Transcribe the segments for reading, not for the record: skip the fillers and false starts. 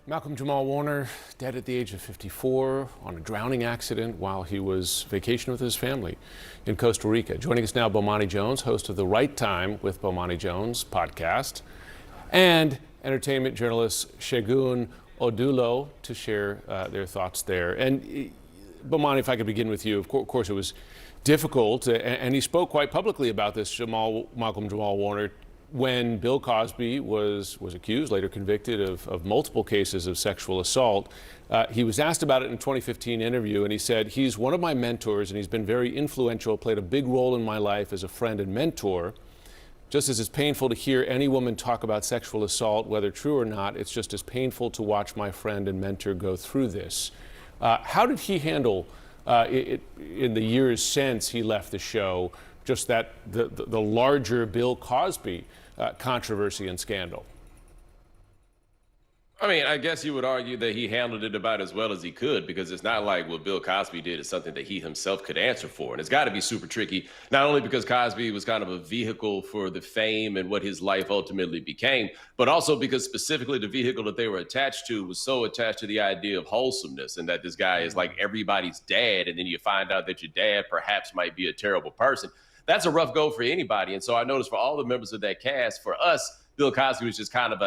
Malcolm-Jamal Warner, dead at the age of 54 on a drowning accident while he was vacationing with his family in Costa Rica. Joining us now, Bomani Jones, host of the Right Time with Bomani Jones podcast, and entertainment journalist Segun Oduolowu to share their thoughts there. And Bomani, if I could begin with you, of course it was difficult, and he spoke quite publicly about this, Malcolm-Jamal Warner, when Bill Cosby was accused, later convicted of multiple cases of sexual assault. He was asked about it in a 2015 interview, and he said, he's one of my mentors, and he's been very influential, played a big role in my life as a friend and mentor. Just as it's painful to hear any woman talk about sexual assault, whether true or not, it's just as painful to watch my friend and mentor go through this. How did he handle it in the years since he left the show, just that the larger Bill Cosby controversy and scandal? I mean, I guess you would argue that he handled it about as well as he could, because it's not like what Bill Cosby did is something that he himself could answer for. And it's got to be super tricky, not only because Cosby was kind of a vehicle for the fame and what his life ultimately became, but also because specifically the vehicle that they were attached to was so attached to the idea of wholesomeness, and that this guy is like everybody's dad, and then you find out that your dad perhaps might be a terrible person. That's a rough go for anybody. And so I noticed for all the members of that cast, for us, Bill Cosby was just kind of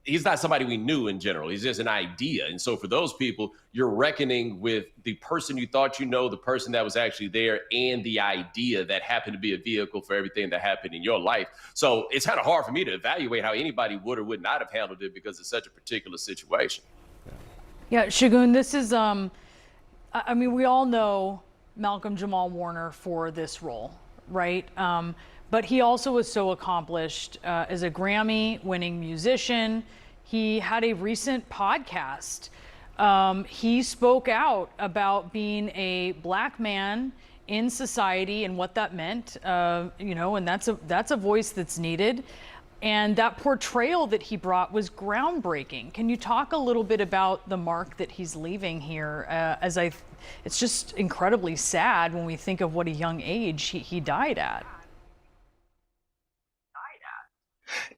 he's not somebody we knew in general. He's just an idea. And so for those people, you're reckoning with the person you thought you know, the person that was actually there, and the idea that happened to be a vehicle for everything that happened in your life. So it's kind of hard for me to evaluate how anybody would or would not have handled it, because it's such a particular situation. Yeah, Segun, this is, I mean, we all know Malcolm-Jamal Warner for this role, right? But he also was so accomplished as a Grammy-winning musician. He had a recent podcast. He spoke out about being a black man in society and what that meant, you know, and that's a voice that's needed. And that portrayal that he brought was groundbreaking. Can you talk a little bit about the mark that he's leaving here? It's just incredibly sad when we think of what a young age he died at.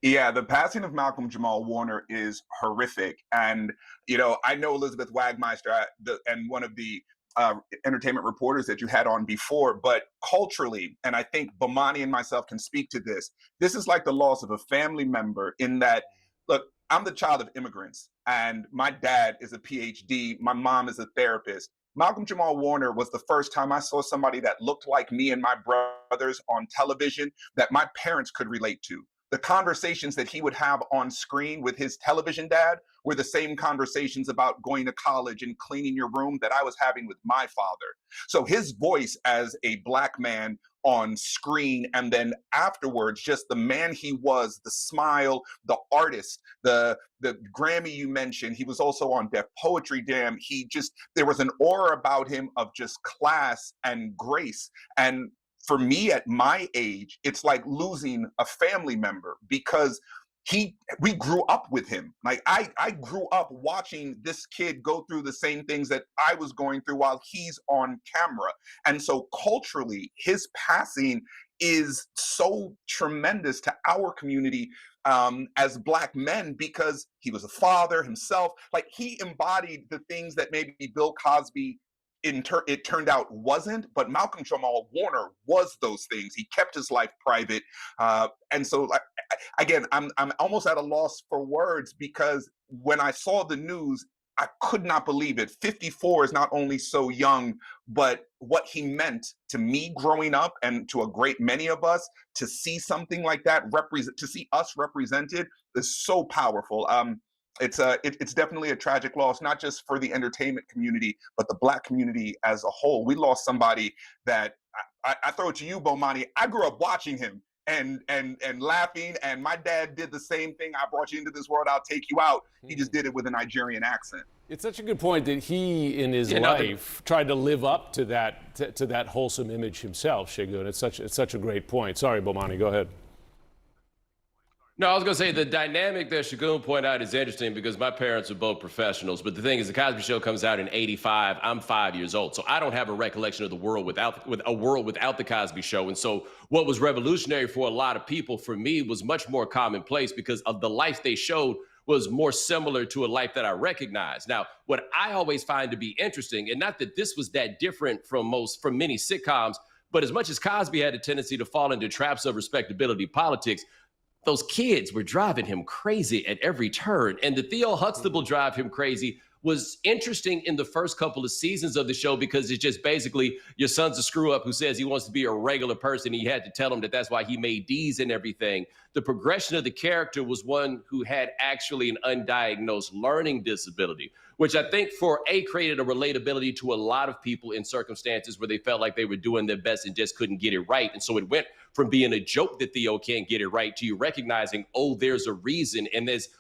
Yeah, the passing of Malcolm-Jamal Warner is horrific. And, you know, I know Elizabeth Wagmeister and one of the entertainment reporters that you had on before, but culturally, and I think Bomani and myself can speak to this, this is like the loss of a family member, in that, look, I'm the child of immigrants, and my dad is a PhD, my mom is a therapist. Malcolm-Jamal Warner was the first time I saw somebody that looked like me and my brothers on television that my parents could relate to. The conversations that he would have on screen with his television dad were the same conversations about going to college and cleaning your room that I was having with my father. So his voice as a black man on screen, and then afterwards, just the man he was, the smile, the artist, the Grammy you mentioned. He was also on Def Poetry Jam. There was an aura about him of just class and grace. And for me at my age, it's like losing a family member, because we grew up with him. Like I grew up watching this kid go through the same things that I was going through while he's on camera. And so culturally, his passing is so tremendous to our community as black men, because he was a father himself. Like, he embodied the things that maybe Bill Cosby it turned out wasn't, but Malcolm-Jamal Warner was those things. He kept his life private. And so, again, I'm almost at a loss for words, because when I saw the news, I could not believe it. 54 is not only so young, but what he meant to me growing up, and to a great many of us, to see something like that, to see us represented, is so powerful. It's definitely a tragic loss, not just for the entertainment community, but the black community as a whole. We lost somebody that I throw it to you, Bomani. I grew up watching him and laughing, and my dad did the same thing. I brought you into this world, I'll take you out. He just did it with a Nigerian accent. It's such a good point that he, in his life, tried to live up to that wholesome image himself, Segun. It's such a great point. Sorry, Bomani, go ahead. No, I was going to say the dynamic that Segun pointed out is interesting, because my parents are both professionals. But the thing is, the Cosby Show comes out in '85. I'm 5 years old, so I don't have a recollection of the world without the Cosby Show. And so what was revolutionary for a lot of people, for me, was much more commonplace, because of the life they showed was more similar to a life that I recognize. Now, what I always find to be interesting, and not that this was that different from many sitcoms, but as much as Cosby had a tendency to fall into traps of respectability politics, those kids were driving him crazy at every turn. And the Theo Huxtable drive him crazy was interesting in the first couple of seasons of the show because it's just basically your son's a screw up who says he wants to be a regular person. He had to tell him that that's why he made D's and everything. The progression of the character was one who had actually an undiagnosed learning disability, which I think created a relatability to a lot of people in circumstances where they felt like they were doing their best and just couldn't get it right. And so it went from being a joke that Theo can't get it right to you recognizing, oh, there's a reason. And there's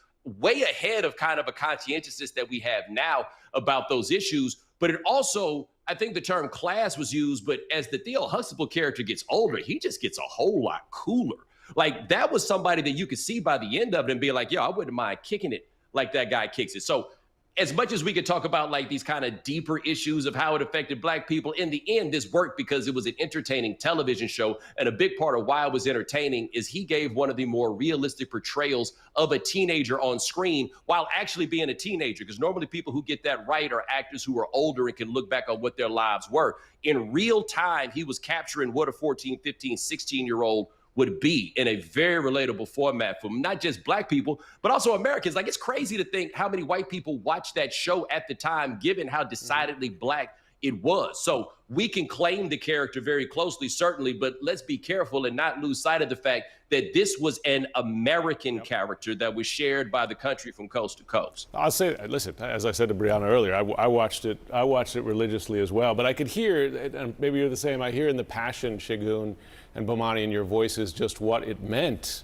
way ahead of kind of a conscientiousness that we have now about those issues. But it also, I think the term class was used, but as the Theo Huxtable character gets older, he just gets a whole lot cooler. Like that was somebody that you could see by the end of it and be like, yo, I wouldn't mind kicking it like that guy kicks it. So as much as we could talk about like these kind of deeper issues of how it affected Black people, in the end, this worked because it was an entertaining television show. And a big part of why it was entertaining is he gave one of the more realistic portrayals of a teenager on screen while actually being a teenager. Because normally people who get that right are actors who are older and can look back on what their lives were. In real time, he was capturing what a 14, 15, 16-year-old would be in a very relatable format for not just Black people, but also Americans. Like, it's crazy to think how many white people watched that show at the time, given how decidedly Black it was. So we can claim the character very closely, certainly, but let's be careful and not lose sight of the fact that this was an American character that was shared by the country from coast to coast. I'll say, listen, as I said to Brianna earlier, I watched it religiously as well, but I could hear, and maybe you're the same, I hear in the passion, Segun and Bomani, in your voices just what it meant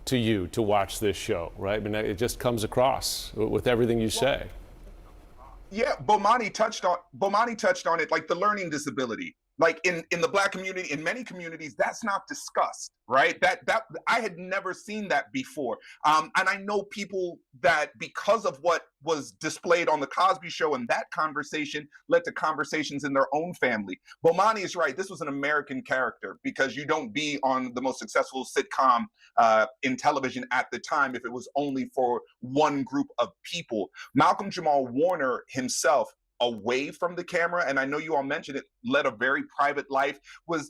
to you to watch this show, right? I mean, it just comes across with everything you say. Yeah, Bomani touched on it, like the learning disability. Like in the Black community, in many communities, that's not discussed, right? That I had never seen that before. And I know people that, because of what was displayed on the Cosby Show, and that conversation led to conversations in their own family. Bomani is right. This was an American character, because you don't be on the most successful sitcom in television at the time if it was only for one group of people. Malcolm-Jamal Warner himself, away from the camera, and I know you all mentioned it, led a very private life.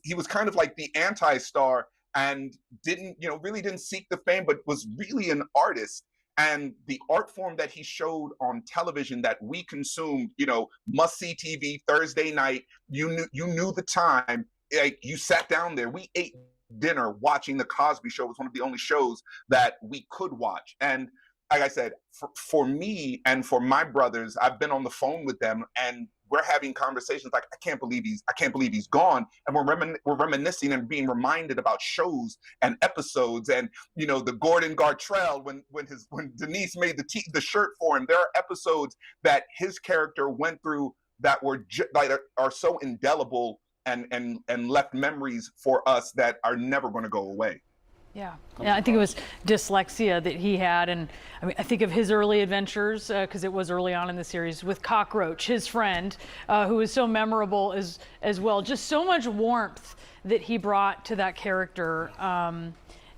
He was kind of like the anti-star and really didn't seek the fame, but was really an artist. And the art form that he showed on television that we consumed, must-see TV Thursday night, you knew the time, like you sat down there, we ate dinner watching the Cosby Show. It was one of the only shows that we could watch. And like I said, for me and for my brothers, I've been on the phone with them, and we're having conversations like, I can't believe he's gone, and we're reminiscing and being reminded about shows and episodes, and the Gordon Gartrell when Denise made the shirt for him. There are episodes that his character went through that are so indelible and left memories for us that are never going to go away. Yeah, I think it was dyslexia that he had, and I mean, I think of his early adventures, because it was early on in the series, with Cockroach, his friend, who was so memorable as well. Just so much warmth that he brought to that character,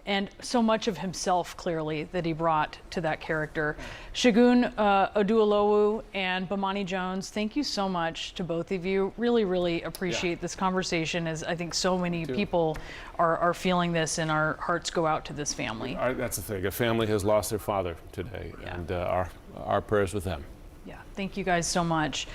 and so much of himself, clearly, that he brought to that character. Segun Oduolowu and Bomani Jones, thank you so much to both of you. Really, really appreciate this conversation, as I think so many people are feeling this, and our hearts go out to this family. That's the thing. A family has lost their father today, and our prayers with them. Yeah, thank you guys so much.